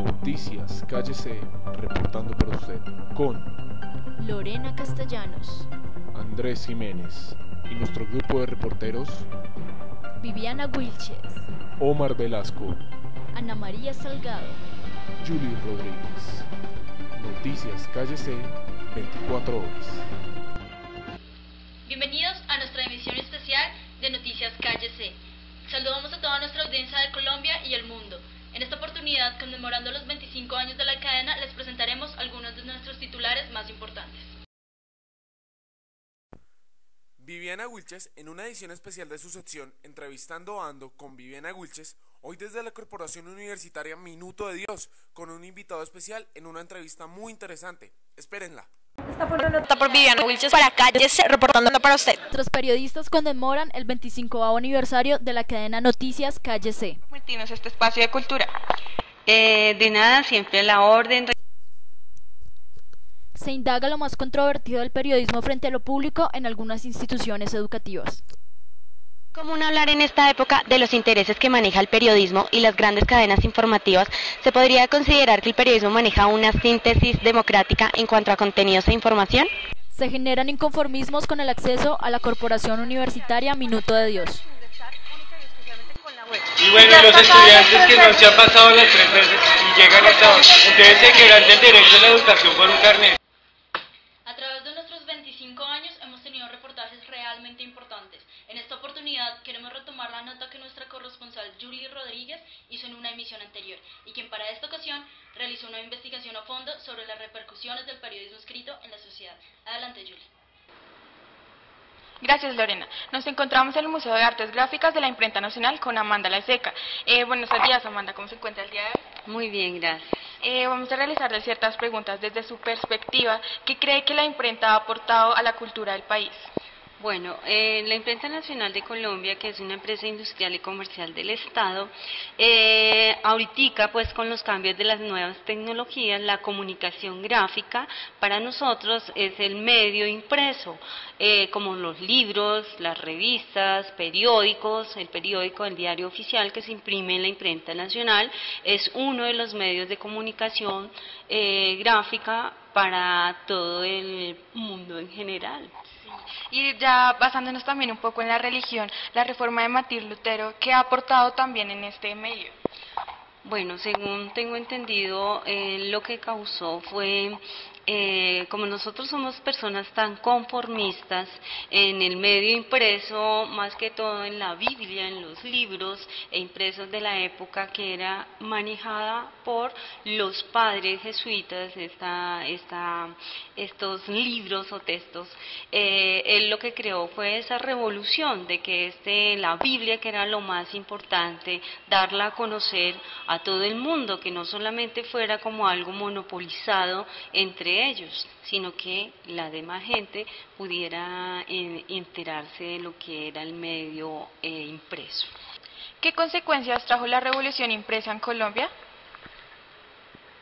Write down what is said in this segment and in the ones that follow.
Noticias Calle C, reportando por usted, con Lorena Castellanos, Andrés Jiménez y nuestro grupo de reporteros, Viviana Wilches, Omar Velasco, Ana María Salgado, Julie Rodríguez. Noticias Calle C, 24 horas. Bienvenidos a nuestra emisión especial de Noticias Calle C. Saludamos a toda nuestra audiencia de Colombia y el mundo. En esta oportunidad, conmemorando los 25 años de la cadena, les presentaremos algunos de nuestros titulares más importantes. Viviana Wilches, en una edición especial de su sección Entrevistando Ando con Viviana Wilches, hoy desde la Corporación Universitaria Minuto de Dios, con un invitado especial en una entrevista muy interesante. Espérenla. Esta fue una nota por Viviana Wilches para Calle C, reportando para usted. Nuestros periodistas conmemoran el 25º aniversario de la cadena Noticias Calle C. Permitirnos este espacio de cultura. De nada, siempre a la orden. Se indaga lo más controvertido del periodismo frente a lo público en algunas instituciones educativas. Común hablar en esta época de los intereses que maneja el periodismo y las grandes cadenas informativas. Se podría considerar que el periodismo maneja una síntesis democrática en cuanto a contenidos e información. Se generan inconformismos con el acceso a la Corporación Universitaria Minuto de Dios. Y bueno, los estudiantes que no se han pasado las 3 veces y llegan a esta hora, entonces se quebranta el derecho a la educación por un carnet. A través de nuestros 25 años hemos tenido reportajes realmente importantes. En esta oportunidad queremos retomar la nota que nuestra corresponsal Julie Rodríguez hizo en una emisión anterior y quien para esta ocasión realizó una investigación a fondo sobre las repercusiones del periodismo escrito en la sociedad. Adelante, Julie. Gracias, Lorena. Nos encontramos en el Museo de Artes Gráficas de la Imprenta Nacional con Amanda Laiseca. Buenos días, Amanda. ¿Cómo se encuentra el día de hoy? Muy bien, gracias. Vamos a realizarle ciertas preguntas desde su perspectiva. ¿Qué cree que la imprenta ha aportado a la cultura del país? Bueno, la Imprenta Nacional de Colombia, que es una empresa industrial y comercial del Estado, ahorita pues con los cambios de las nuevas tecnologías, la comunicación gráfica para nosotros es el medio impreso, como los libros, las revistas, periódicos, el periódico, el diario oficial que se imprime en la Imprenta Nacional, es uno de los medios de comunicación gráfica para todo el mundo en general. Y ya basándonos también un poco en la religión, la reforma de Martín Lutero, ¿qué ha aportado también en este medio? Bueno, según tengo entendido, lo que causó fue, como nosotros somos personas tan conformistas en el medio impreso, más que todo en la Biblia, en los libros e impresos de la época que era manejada por los padres jesuitas, estos libros o textos, él lo que creó fue esa revolución de que la Biblia, que era lo más importante, darla a conocer a todo el mundo, que no solamente fuera como algo monopolizado entre ellos, sino que la demás gente pudiera enterarse de lo que era el medio impreso. ¿Qué consecuencias trajo la revolución impresa en Colombia?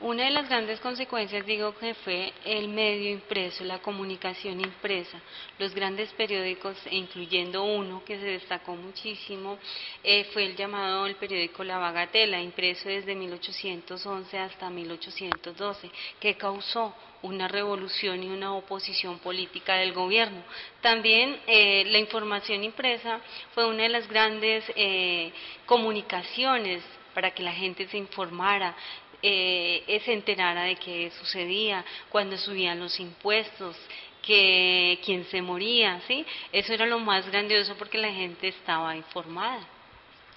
Una de las grandes consecuencias, digo, que fue el medio impreso, la comunicación impresa. Los grandes periódicos, incluyendo uno que se destacó muchísimo, fue el periódico La Bagatela, impreso desde 1811 hasta 1812, que causó una revolución y una oposición política del gobierno. También la información impresa fue una de las grandes comunicaciones para que la gente se informara, se enterara de qué sucedía, cuando subían los impuestos, que quién se moría, ¿sí? Eso era lo más grandioso porque la gente estaba informada.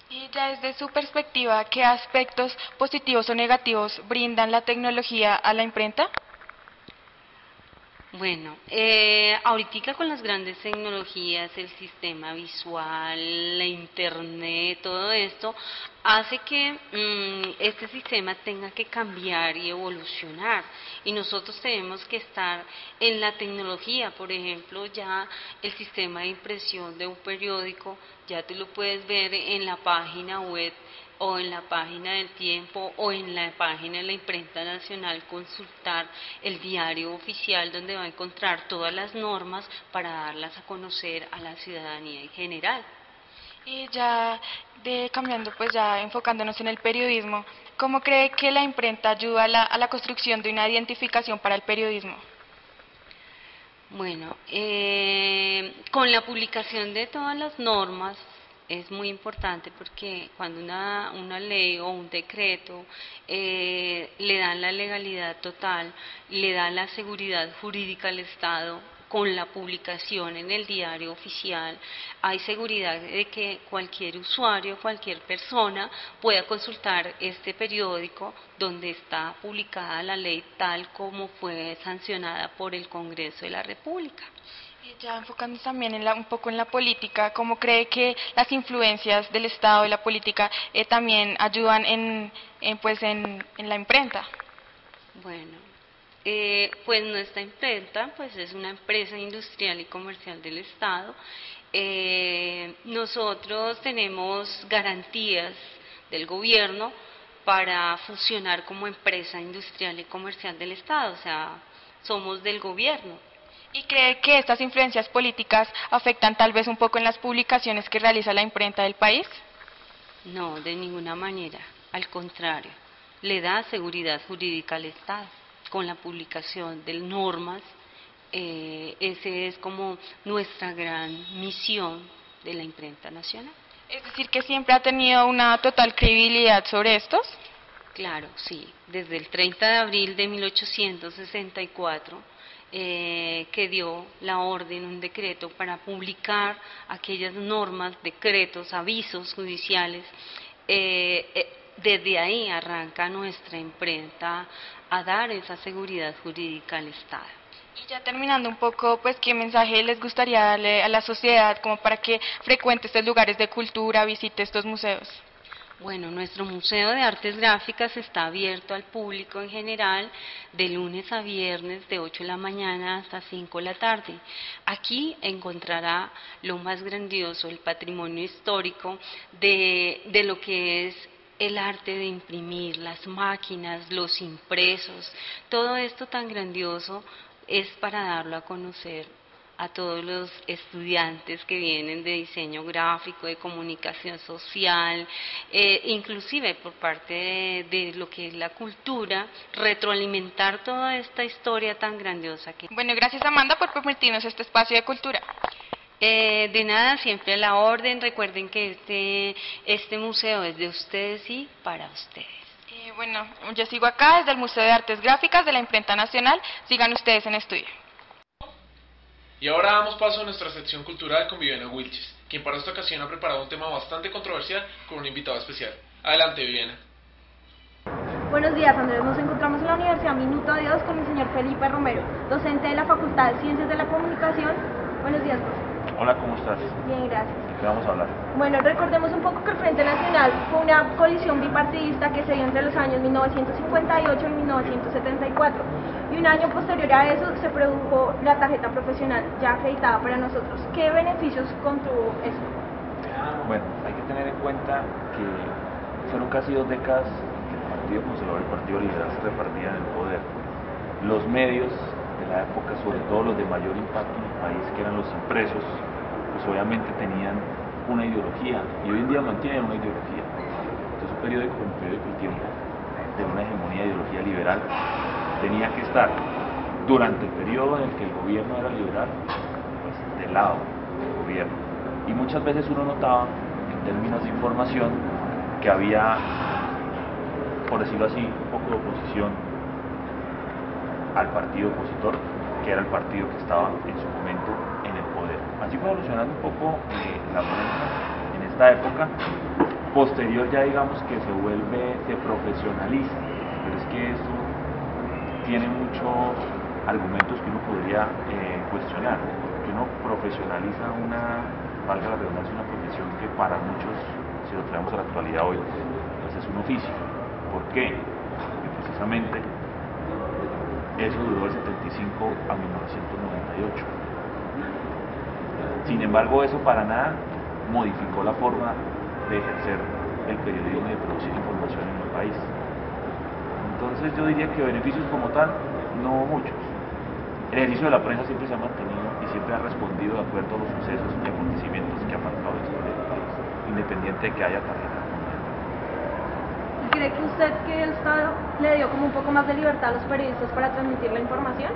Y ya desde su perspectiva, ¿qué aspectos positivos o negativos brindan la tecnología a la imprenta? Bueno, ahorita con las grandes tecnologías, el sistema visual, la internet, todo esto, hace que este sistema tenga que cambiar y evolucionar. Y nosotros tenemos que estar en la tecnología. Por ejemplo, ya el sistema de impresión de un periódico, ya tú lo puedes ver en la página web o en la página del Tiempo o en la página de la Imprenta Nacional, consultar el diario oficial donde va a encontrar todas las normas para darlas a conocer a la ciudadanía en general. Y ya cambiando, pues ya enfocándonos en el periodismo, ¿cómo cree que la imprenta ayuda a la construcción de una identificación para el periodismo? Bueno, con la publicación de todas las normas es muy importante porque cuando una ley o un decreto le dan la legalidad total, le da la seguridad jurídica al Estado, con la publicación en el diario oficial, hay seguridad de que cualquier usuario, cualquier persona pueda consultar este periódico donde está publicada la ley tal como fue sancionada por el Congreso de la República. Y ya enfocándose también un poco en la política, ¿cómo cree que las influencias del Estado y la política también ayudan en la imprenta? Bueno, pues nuestra imprenta pues es una empresa industrial y comercial del Estado. Nosotros tenemos garantías del gobierno para fusionar como empresa industrial y comercial del Estado, o sea, somos del gobierno. ¿Y cree que estas influencias políticas afectan tal vez un poco en las publicaciones que realiza la imprenta del país? No, de ninguna manera, al contrario, le da seguridad jurídica al Estado con la publicación de normas. Ese es como nuestra gran misión de la imprenta nacional. Es decir, que siempre ha tenido una total credibilidad sobre estos. Claro, sí, desde el 30 de abril de 1864, que dio la orden, un decreto para publicar aquellas normas, decretos, avisos judiciales, desde ahí arranca nuestra imprenta a dar esa seguridad jurídica al Estado. Y ya terminando un poco, pues, ¿qué mensaje les gustaría darle a la sociedad como para que frecuente estos lugares de cultura, visite estos museos? Bueno, nuestro Museo de Artes Gráficas está abierto al público en general de lunes a viernes de 8 de la mañana hasta 5 de la tarde. Aquí encontrará lo más grandioso, el patrimonio histórico de lo que es el arte de imprimir, las máquinas, los impresos, todo esto tan grandioso es para darlo a conocer a todos los estudiantes que vienen de diseño gráfico, de comunicación social, inclusive por parte de lo que es la cultura, retroalimentar toda esta historia tan grandiosa. Bueno, gracias Amanda por permitirnos este espacio de cultura. De nada, siempre a la orden. Recuerden que este museo es de ustedes y para ustedes. Bueno, yo sigo acá desde el Museo de Artes Gráficas de la Imprenta Nacional. Sigan ustedes en estudio. Y ahora damos paso a nuestra sección cultural con Viviana Wilches, quien para esta ocasión ha preparado un tema bastante controversial con un invitado especial. Adelante, Viviana. Buenos días, Andrés. Nos encontramos en la Universidad Minuto de Dios con el señor Felipe Romero, docente de la Facultad de Ciencias de la Comunicación. Buenos días, profe. Hola, ¿cómo estás? Bien, gracias. ¿De qué vamos a hablar? Bueno, recordemos un poco que el Frente Nacional fue una coalición bipartidista que se dio entre los años 1958 y 1974. Y un año posterior a eso se produjo la tarjeta profesional ya acreditada para nosotros. ¿Qué beneficios contuvo esto? Bueno, hay que tener en cuenta que fueron casi 2 décadas en que el Partido Conservador y el Partido Liberal se repartían el poder. Los medios de la época, sobre todo los de mayor impacto en el país, que eran los impresos, pues obviamente tenían una ideología y hoy en día mantienen una ideología. Entonces un periódico como el periódico El Tiempo, de una hegemonía de ideología liberal, tenía que estar durante el periodo en el que el gobierno era liberal, pues del lado del gobierno. Y muchas veces uno notaba, en términos de información, que había, por decirlo así, un poco de oposición al partido opositor, que era el partido que estaba en su momento en el poder. Así fue evolucionando un poco la prensa en esta época. Posterior ya digamos que se profesionaliza, pero es que esto tiene muchos argumentos que uno podría cuestionar, que uno profesionaliza valga la redundancia, una profesión que para muchos, si lo traemos a la actualidad hoy, pues es un oficio. ¿Por qué? Porque precisamente eso duró del 75 a 1998. Sin embargo, eso para nada modificó la forma de ejercer el periodismo y de producir información en el país. Entonces yo diría que beneficios como tal, no muchos. El ejercicio de la prensa siempre se ha mantenido y siempre ha respondido de acuerdo a los sucesos y acontecimientos que han marcado la historia del país. independiente de que haya tarjeta. ¿Y cree que usted que el Estado le dio como un poco más de libertad a los periodistas para transmitir la información?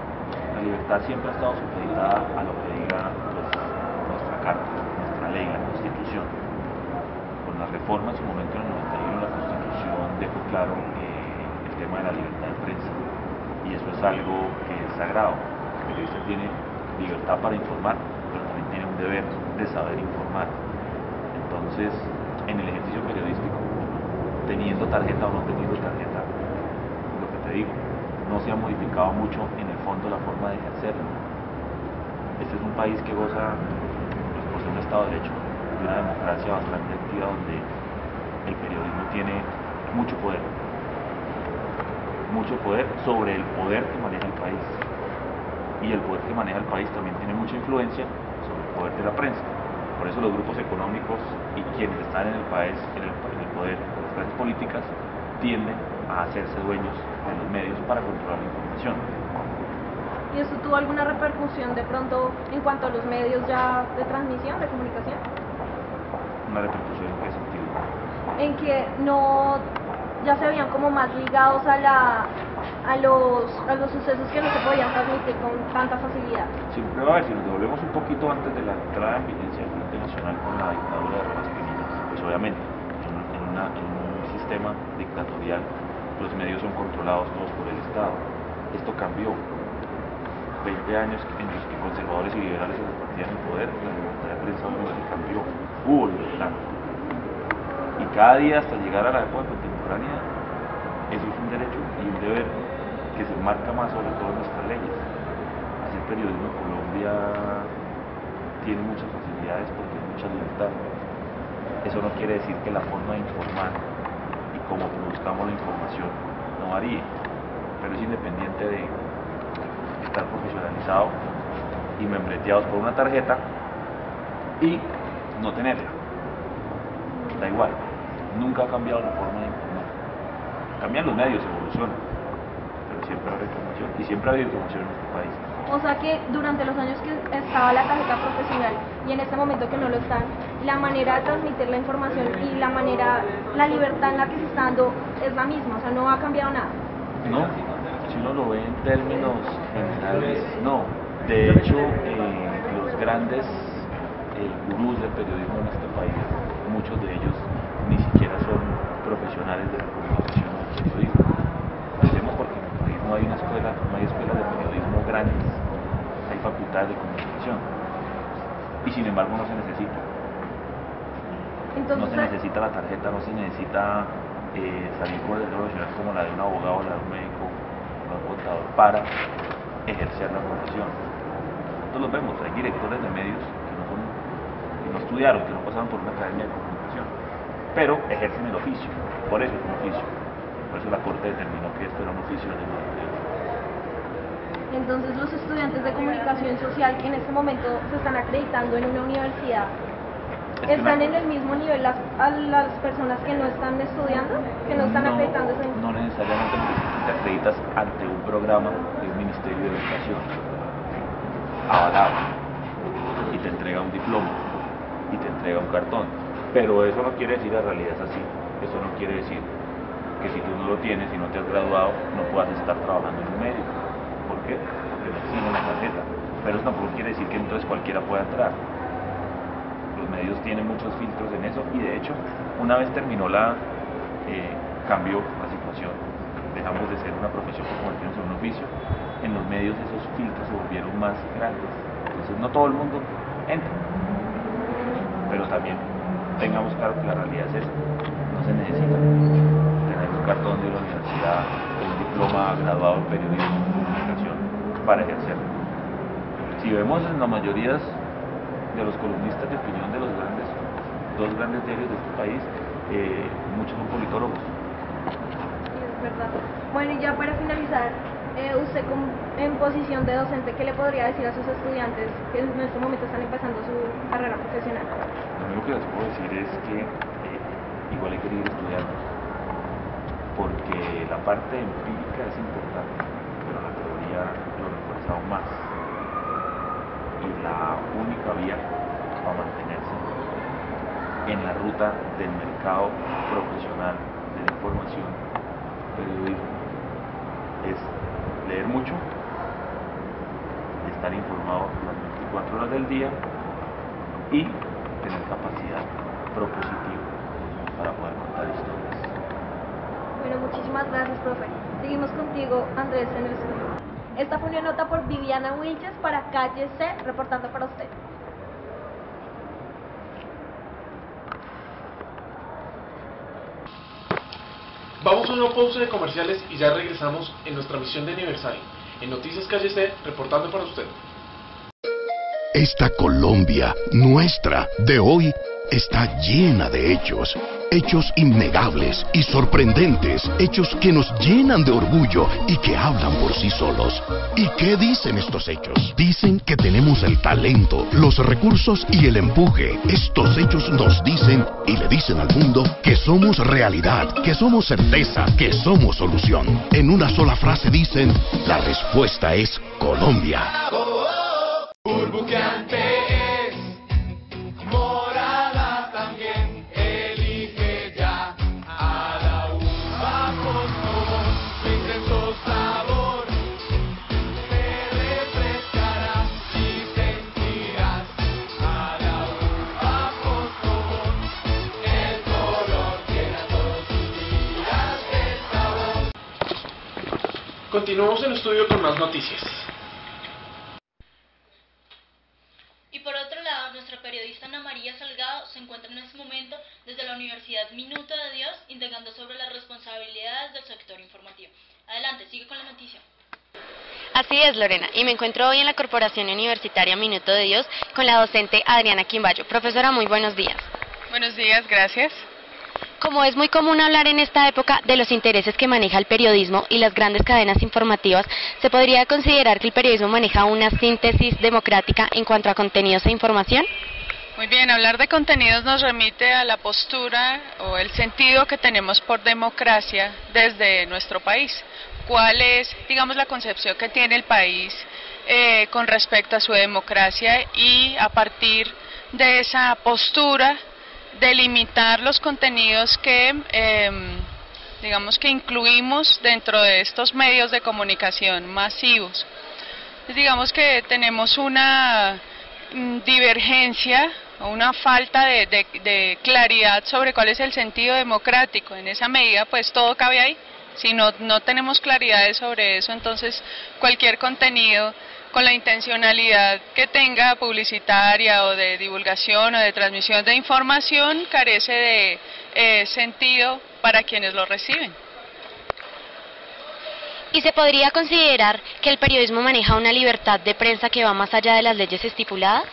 La libertad siempre ha estado supeditada a lo que diga nuestra carta, nuestra ley, la Constitución. Con la reforma en su momento en el 91 la Constitución dejó claro el tema de la libertad de prensa, y eso es algo que es sagrado. El periodista tiene libertad para informar, pero también tiene un deber de saber informar. Entonces, en el ejercicio periodístico, teniendo tarjeta o no teniendo tarjeta, lo que te digo, no se ha modificado mucho en el fondo la forma de ejercerlo. Este es un país que goza, pues, por ser un Estado de Derecho, de una democracia bastante activa, donde el periodismo tiene mucho poder sobre el poder que maneja el país, y el poder que maneja el país también tiene mucha influencia sobre el poder de la prensa. Por eso los grupos económicos y quienes están en el país, en el poder, las clases políticas, tienden a hacerse dueños de los medios para controlar la información. ¿Y eso tuvo alguna repercusión de pronto en cuanto a los medios ya de transmisión, de comunicación? ¿Una repercusión en qué sentido? En que no, ya se veían como más ligados a los sucesos que no se podían transmitir con tanta facilidad. Siempre va a ver, si nos devolvemos un poquito antes de la entrada en vigencia del Frente Nacional con la dictadura de Rojas Pinillas, pues obviamente en un sistema dictatorial los medios son controlados todos por el Estado. Esto cambió. 20 años en los que conservadores y liberales se repartían el poder, la libertad de prensa obviamente cambió. Hubo libertad. Y cada día hasta llegar a la época contemporánea, eso es un derecho y un deber que se marca más sobre todo en nuestras leyes. Hacer periodismo en Colombia tiene muchas facilidades porque hay mucha libertad. Eso no quiere decir que la forma de informar y cómo produzcamos la información no varíe, pero es independiente de estar profesionalizado y membreteados por una tarjeta y no tenerla. Da igual, nunca ha cambiado la forma de informar. Cambian los medios, evolucionan, pero siempre habrá información y siempre ha habido información en nuestro país. O sea que durante los años que estaba la tarjeta profesional y en este momento que no lo están, la manera de transmitir la información y la libertad en la que se está dando es la misma, o sea, no ha cambiado nada. No, si uno lo ve en términos generales, no. De hecho, los grandes gurús del periodismo en este país, muchos de ellos ni siquiera son profesionales de la comunicación o del periodismo. Pensemos porque en el país no hay escuelas de periodismo grandes, hay facultades de comunicación y sin embargo no se necesita. Entonces, no se necesita la tarjeta, no se necesita salir con el profesional como la de un abogado, la de un médico, la de un contador para ejercer la profesión. Nosotros lo vemos, hay directores de medios que no estudiaron, que no pasaron por una academia de comunicación, pero ejercen el oficio, por eso es un oficio. Por eso la Corte determinó que esto era un oficio de lengua de Dios. Entonces los estudiantes de comunicación social que en este momento se están acreditando en una universidad, ¿están en el mismo nivel a las personas que no están estudiando, que no están acreditando? No necesariamente, porque te acreditas ante un programa del Ministerio de Educación, avalado, y te entrega un diploma, y te entrega un cartón. Pero eso no quiere decir, la realidad es así, eso no quiere decir que si tú no lo tienes y no te has graduado, no puedas estar trabajando en un medio. ¿Por qué? Porque no exigen la tarjeta. Pero eso tampoco quiere decir que entonces cualquiera pueda entrar. Los medios tienen muchos filtros en eso y de hecho, una vez terminó cambió la situación. Dejamos de ser una profesión que convertimos en un oficio. En los medios esos filtros se volvieron más grandes. Entonces no todo el mundo entra. Pero también tengamos claro que la realidad es esa. No se necesita tener un cartón de la universidad, un diploma graduado en periodismo y comunicación para ejercerlo. Si vemos en la mayoría de los columnistas de opinión de dos grandes diarios de este país, muchos son politólogos. Es verdad. Bueno, y ya para finalizar, usted en posición de docente, ¿qué le podría decir a sus estudiantes que en este momento están empezando su carrera profesional? Lo único que les puedo decir es que igual hay que seguir estudiando, porque la parte empírica es importante, pero la teoría lo refuerza aún más. Y la única vía para mantenerse en la ruta del mercado profesional de la información, periodismo, es leer mucho, estar informado las 24 horas del día y tener capacidad propositiva para poder contar historias. Bueno, muchísimas gracias, profe. Seguimos contigo, Andrés, en el estudio. Esta fue una nota por Viviana Wilches para Calle C, reportando para usted. Vamos a una pausa de comerciales y ya regresamos en nuestra misión de aniversario. En Noticias Calle C, reportando para usted. Esta Colombia, nuestra, de hoy, está llena de hechos. Hechos innegables y sorprendentes. Hechos que nos llenan de orgullo y que hablan por sí solos. ¿Y qué dicen estos hechos? Dicen que tenemos el talento, los recursos y el empuje. Estos hechos nos dicen y le dicen al mundo que somos realidad, que somos certeza, que somos solución. En una sola frase dicen, la respuesta es Colombia. Burbujeante es, morada también, elige ya a la uva Postobón, su intenso sabor te refrescará y sentirás a la uva Postobón, el color que a todos tus días de sabor. Continuamos en el estudio con más noticias. Y por otro lado, nuestra periodista Ana María Salgado se encuentra en este momento desde la Universidad Minuto de Dios, indagando sobre las responsabilidades del sector informativo. Adelante, sigue con la noticia. Así es, Lorena, y me encuentro hoy en la Corporación Universitaria Minuto de Dios con la docente Adriana Quimbayo. Profesora, muy buenos días. Buenos días, gracias. Como es muy común hablar en esta época de los intereses que maneja el periodismo y las grandes cadenas informativas, ¿se podría considerar que el periodismo maneja una síntesis democrática en cuanto a contenidos e información? Muy bien, hablar de contenidos nos remite a la postura o el sentido que tenemos por democracia desde nuestro país. ¿Cuál es, digamos, la concepción que tiene el país con respecto a su democracia y a partir de esa postura delimitar los contenidos que, digamos, que incluimos dentro de estos medios de comunicación masivos? Digamos que tenemos una divergencia o una falta de claridad sobre cuál es el sentido democrático. En esa medida, pues todo cabe ahí. Si no tenemos claridades sobre eso, entonces cualquier contenido con la intencionalidad que tenga publicitaria o de divulgación o de transmisión de información carece de sentido para quienes lo reciben. ¿Y se podría considerar que el periodismo maneja una libertad de prensa que va más allá de las leyes estipuladas?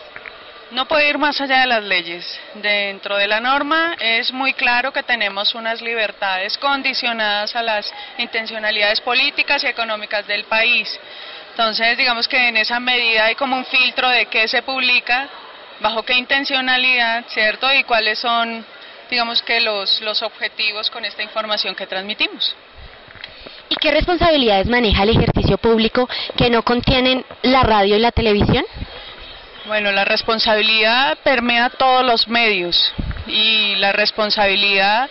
No puede ir más allá de las leyes. Dentro de la norma es muy claro que tenemos unas libertades condicionadas a las intencionalidades políticas y económicas del país. Entonces, digamos que en esa medida hay como un filtro de qué se publica, bajo qué intencionalidad, ¿cierto? Y cuáles son, digamos que los objetivos con esta información que transmitimos. ¿Y qué responsabilidades maneja el ejercicio público que no contienen la radio y la televisión? Bueno, la responsabilidad permea todos los medios y la responsabilidad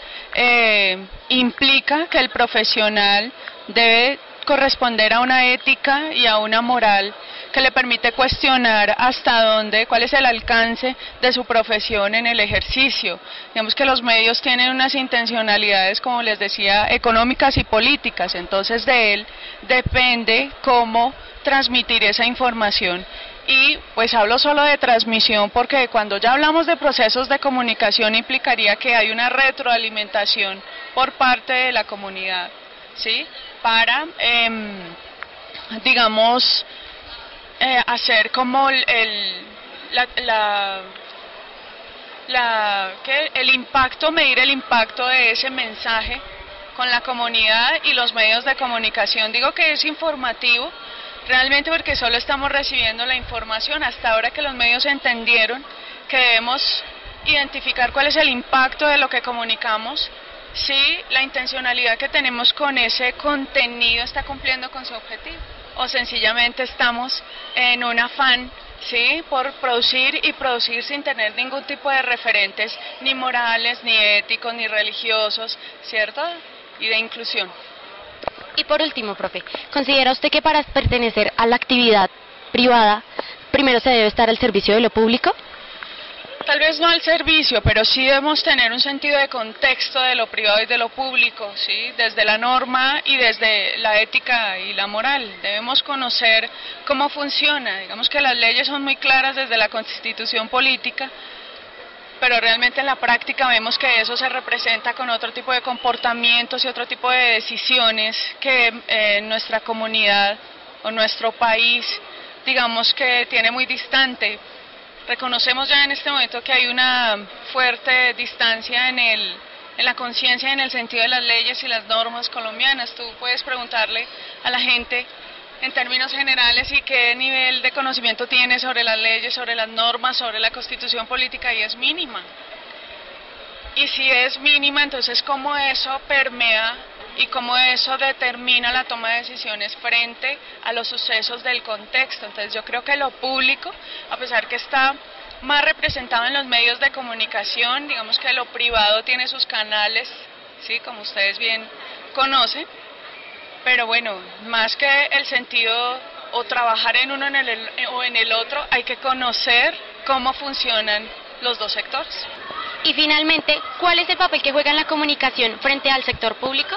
implica que el profesional debe corresponder a una ética y a una moral que le permite cuestionar hasta dónde, cuál es el alcance de su profesión en el ejercicio. Digamos que los medios tienen unas intencionalidades, como les decía, económicas y políticas, entonces de él depende cómo transmitir esa información. Y pues hablo solo de transmisión porque cuando ya hablamos de procesos de comunicación implicaría que hay una retroalimentación por parte de la comunidad, ¿sí? Para, digamos, hacer como el impacto, medir el impacto de ese mensaje con la comunidad y los medios de comunicación. Digo que es informativo, realmente porque solo estamos recibiendo la información hasta ahora que los medios entendieron que debemos identificar cuál es el impacto de lo que comunicamos, si la intencionalidad que tenemos con ese contenido está cumpliendo con su objetivo o sencillamente estamos en un afán ¿sí? Por producir y producir sin tener ningún tipo de referentes ni morales, ni éticos, ni religiosos, ¿cierto? Y de inclusión. Y por último, profe, ¿considera usted que para pertenecer a la actividad privada, primero se debe estar al servicio de lo público? Tal vez no al servicio, pero sí debemos tener un sentido de contexto de lo privado y de lo público, ¿sí? Desde la norma y desde la ética y la moral. Debemos conocer cómo funciona. Digamos que las leyes son muy claras desde la Constitución política, pero realmente en la práctica vemos que eso se representa con otro tipo de comportamientos y otro tipo de decisiones que nuestra comunidad o nuestro país, digamos que tiene muy distante. Reconocemos ya en este momento que hay una fuerte distancia en la conciencia, en el sentido de las leyes y las normas colombianas. Tú puedes preguntarle a la gente en términos generales y qué nivel de conocimiento tiene sobre las leyes, sobre las normas, sobre la constitución política, y es mínima. Y si es mínima, entonces cómo eso permea y cómo eso determina la toma de decisiones frente a los sucesos del contexto. Entonces yo creo que lo público, a pesar que está más representado en los medios de comunicación, digamos que lo privado tiene sus canales, ¿sí? Como ustedes bien conocen, pero bueno, más que el sentido o trabajar en uno o en el otro, hay que conocer cómo funcionan los dos sectores. Y finalmente, ¿cuál es el papel que juega en la comunicación frente al sector público?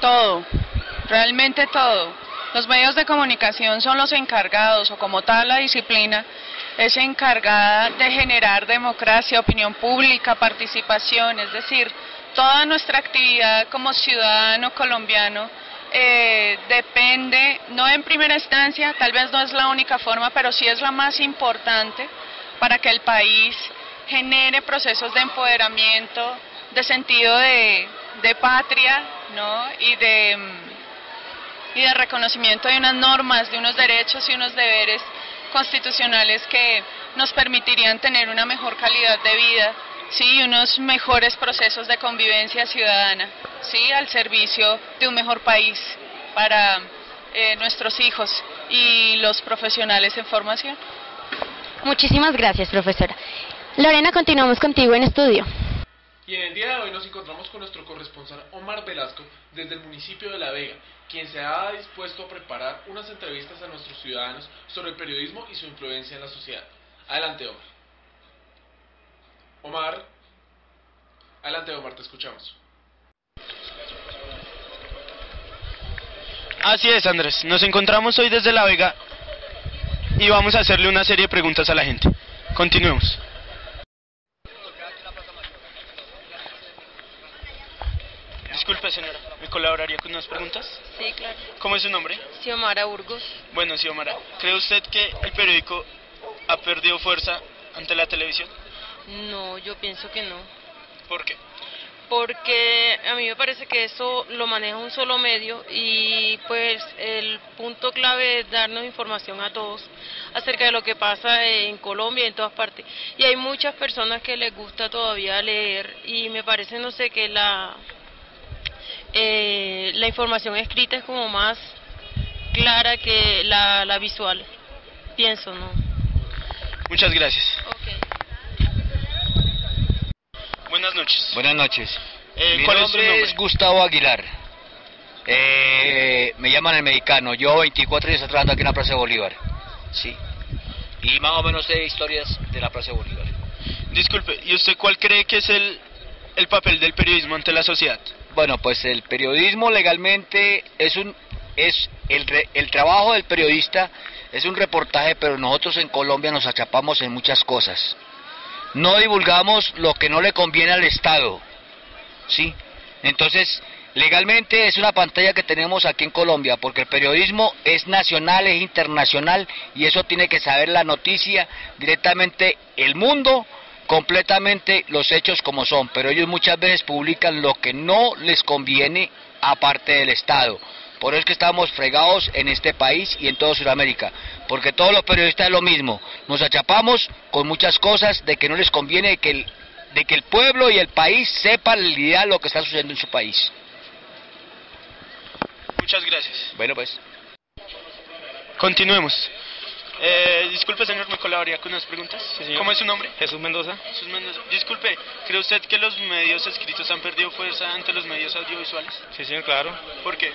Todo, realmente todo. Los medios de comunicación son los encargados, o como tal la disciplina es encargada de generar democracia, opinión pública, participación, es decir, toda nuestra actividad como ciudadano colombiano depende, no en primera instancia, tal vez no es la única forma, pero sí es la más importante para que el país genere procesos de empoderamiento, de sentido de patria, ¿no? y de reconocimiento de unas normas, de unos derechos y unos deberes constitucionales que nos permitirían tener una mejor calidad de vida, sí, unos mejores procesos de convivencia ciudadana, sí, al servicio de un mejor país para nuestros hijos y los profesionales en formación. Muchísimas gracias, profesora. Lorena, continuamos contigo en estudio. Y en el día de hoy nos encontramos con nuestro corresponsal Omar Velasco desde el municipio de La Vega, quien se ha dispuesto a preparar unas entrevistas a nuestros ciudadanos sobre el periodismo y su influencia en la sociedad. Adelante, Omar. Adelante, Omar, te escuchamos. Así es, Andrés. Nos encontramos hoy desde La Vega y vamos a hacerle una serie de preguntas a la gente. Continuemos. Disculpe, señora, ¿me colaboraría con unas preguntas? Sí, claro. ¿Cómo es su nombre? Xiomara Burgos. Bueno, Xiomara, ¿cree usted que el periódico ha perdido fuerza ante la televisión? No, yo pienso que no. ¿Por qué? Porque a mí me parece que eso lo maneja un solo medio y pues el punto clave es darnos información a todos acerca de lo que pasa en Colombia y en todas partes. Y hay muchas personas que les gusta todavía leer y me parece, no sé, que la información escrita es como más clara que la visual, pienso, ¿no? Muchas gracias. Okay. Buenas noches. Buenas noches. Mi ¿Cuál nombre es Gustavo Aguilar. Me llaman el mexicano. Yo 24 años trabajando aquí en la Plaza de Bolívar. Sí. Y más o menos sé historias de la Plaza de Bolívar. Disculpe, ¿y usted cuál cree que es el papel del periodismo ante la sociedad? Bueno, pues el periodismo legalmente es el trabajo del periodista es un reportaje, pero nosotros en Colombia nos achapamos en muchas cosas. No divulgamos lo que no le conviene al Estado, ¿sí? Entonces, legalmente es una pantalla que tenemos aquí en Colombia, porque el periodismo es nacional, es internacional, y eso tiene que saber la noticia directamente el mundo, completamente los hechos como son, pero ellos muchas veces publican lo que no les conviene aparte del Estado. Por eso es que estamos fregados en este país y en toda Sudamérica, porque todos los periodistas es lo mismo, nos achapamos con muchas cosas de que no les conviene de que el pueblo y el país sepan la realidad de lo que está sucediendo en su país. Muchas gracias. Bueno, pues. Continuemos. Disculpe, señor, ¿me colaboraría con unas preguntas? Sí, señor. ¿Cómo es su nombre? Jesús Mendoza. Jesús Mendoza. Disculpe, ¿cree usted que los medios escritos han perdido fuerza ante los medios audiovisuales? Sí, señor, claro. ¿Por qué?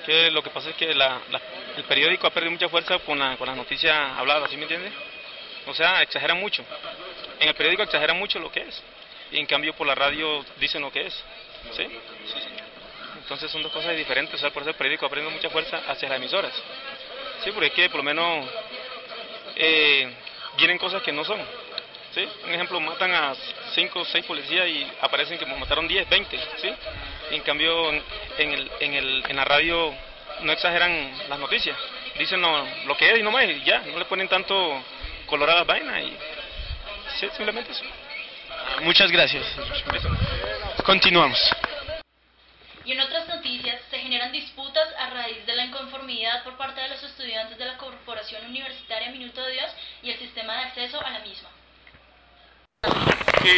Que lo que pasa es que el periódico ha perdido mucha fuerza con las noticias habladas, ¿sí me entiende? O sea, exageran mucho. En el periódico exageran mucho lo que es. Y en cambio por la radio dicen lo que es. ¿Sí? Sí, señor. Entonces son dos cosas diferentes. O sea, por eso el periódico ha perdido mucha fuerza hacia las emisoras. Sí, porque es que por lo menos vienen cosas que no son. ¿Sí? Un ejemplo, matan a 5 o 6 policías y aparecen que mataron 10, 20. ¿Sí? Y en cambio en la radio no exageran las noticias. Dicen lo que es y no más, y ya. No le ponen tanto color a las vainas y sí, simplemente eso. Muchas gracias. Continuamos. Y en otras noticias, se generan disputas a raíz de la inconformidad por parte de los estudiantes de la Corporación Universitaria Minuto de Dios y el sistema de acceso a la misma. Que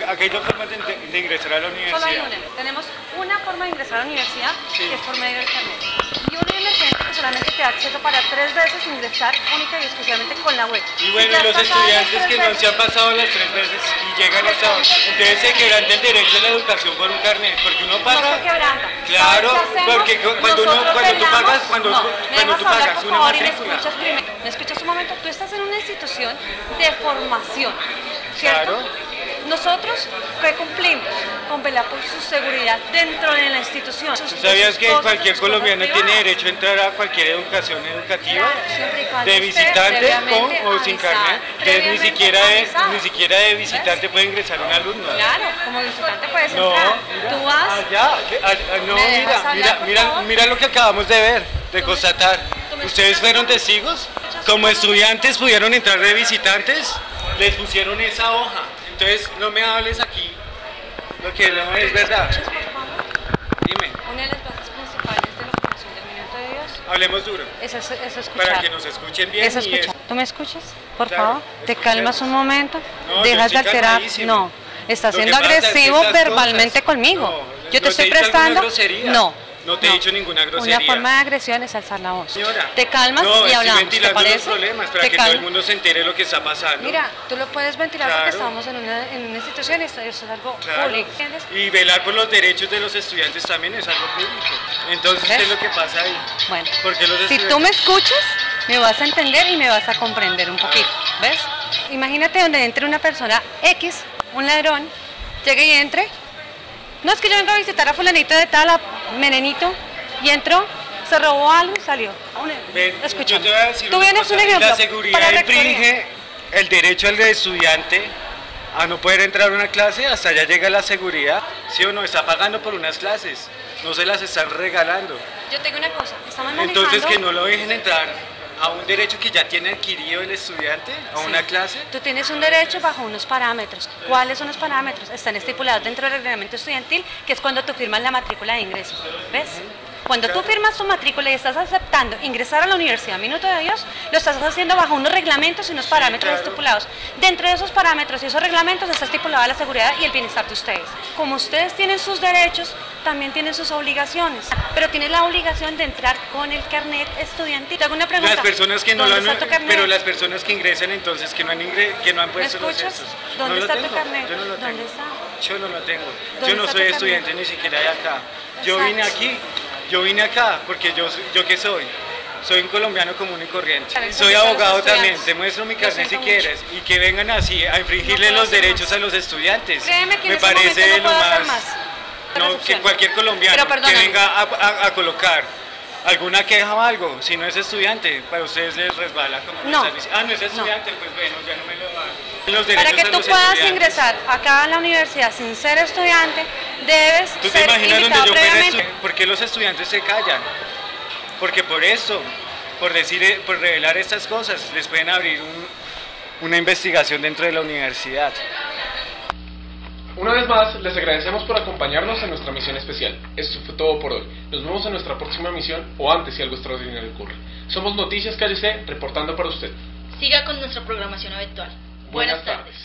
aquí hay dos formas de ingresar a la universidad. Solo hay una. Tenemos una forma de ingresar a la universidad, sí, que es por medio del carnet. Y una emergente que solamente te da acceso para 3 veces ingresar única y exclusivamente con la web. Y bueno, los estudiantes que no se han pasado las 3 veces y llegan a esta hora, entonces se quebranta el derecho a la educación por un carnet, porque uno paga. No se quebranta. Claro, porque cuando tú pagas una matrícula. ¿Me escuchas un momento? Tú estás en una institución de formación, ¿cierto? Claro. Nosotros, ¿qué cumplimos? Con velar por su seguridad dentro de la institución. ¿Tú sabías que cualquier colombiano tiene derecho a entrar a cualquier educación educativa? Claro, de visitante con o sin carnet. Entonces ni siquiera de visitante puede ingresar un alumno. Claro, como visitante puedes entrar. Tú vas. Mira lo que acabamos de ver, de constatar. ¿Ustedes fueron testigos? Como estudiantes pudieron entrar de visitantes, les pusieron esa hoja. Entonces no me hables aquí lo que no es verdad. Dime. Una de las bases principales de la formación del Minuto de Dios. Hablemos duro. Es escuchar. Para que nos escuchen bien. Es escuchar. ¿Tú me escuchas? Por Claro, favor, te calmas un momento. No, Dejas de yo estoy alterar. calmadísimo. No, estás Lo que siendo pasa es que agresivo estas verbalmente cosas- conmigo. No, Yo te no estoy he dicho alguna prestando. grosería. No. No te he dicho ninguna grosería. Una forma de agresión es alzar la voz. Señora, Te calmas no, y hablamos. estoy ¿Te ventilando parece? los problemas para ¿Te que todo el calmas? mundo se entere lo que está pasando. Mira, tú lo puedes ventilar Claro. porque estamos en una institución y esto es algo Claro. público. ¿Entiendes? Y velar por los derechos de los estudiantes también es algo público. Entonces, ¿qué es lo que pasa ahí? Bueno, Porque los si estudiantes... tú me escuchas, me vas a entender y me vas a comprender un poquito. ¿Ves? Imagínate donde entre una persona X, un ladrón, llegue y entre. No es que yo venga a visitar a fulanito de tal, a menenito, y entró, se robó algo y salió. Ven, Escucha, yo te voy a decir tú una vienes cosa. un ejemplo. La seguridad para la infringe el derecho del estudiante a no poder entrar a una clase hasta allá llega la seguridad. ¿Sí o no? Está pagando por unas clases, no se las están regalando. Yo tengo una cosa, estamos manejando... Entonces que no lo dejen entrar a un derecho que ya tiene adquirido el estudiante, a Sí. una clase. Tú tienes un derecho bajo unos parámetros. ¿Cuáles son los parámetros? Están estipulados dentro del reglamento estudiantil, que es cuando tú firmas la matrícula de ingreso. ¿Ves? Cuando tú firmas tu matrícula y estás aceptando ingresar a la Universidad Minuto de Dios, lo estás haciendo bajo unos reglamentos y unos parámetros estipulados. Dentro de esos parámetros y esos reglamentos está estipulada la seguridad y el bienestar de ustedes. Como ustedes tienen sus derechos, también tienen sus obligaciones, pero tienes la obligación de entrar con el carnet estudiantil. Te hago una pregunta. Las personas que no lo ¿Dónde han, está tu carnet? pero las personas que ingresan entonces que no han puesto los escuchas? cestos. ¿Dónde No lo está tu tengo, carnet? Yo no lo ¿Dónde tengo. está? Yo no lo tengo. ¿Dónde Yo no está soy tu estudiante carnet? ni siquiera de acá. Yo Exacto. vine aquí. Yo vine acá porque yo ¿qué soy? Soy un colombiano común y corriente. Claro, Soy entonces, abogado los estudiantes. también. Te muestro mi Lo carnet si siento quieres. Y que vengan así a infringirle No puedo los hacer derechos más. a los estudiantes. Créeme que en Me ese momento parece no puedo lo hacer más. más. No, que Recepción. cualquier colombiano Pero que perdóname. venga a colocar alguna queja o algo, si no es estudiante, para ustedes les resbala como No. estás diciendo. Ah, no es estudiante, pues bueno, ya no me lo dan. Los Para derechos que a tú los puedas estudiantes. ingresar acá a la universidad sin ser estudiante, debes ¿Tú te ser imaginas donde invitado yo fuera previamente. estudiante? ¿Por qué los estudiantes se callan? Porque por eso, por revelar estas cosas, les pueden abrir una investigación dentro de la universidad. Una vez más, les agradecemos por acompañarnos en nuestra misión especial. Esto fue todo por hoy. Nos vemos en nuestra próxima misión o antes si algo extraordinario ocurre. Somos Noticias Calle C, reportando para usted. Siga con nuestra programación habitual. Buenas tardes.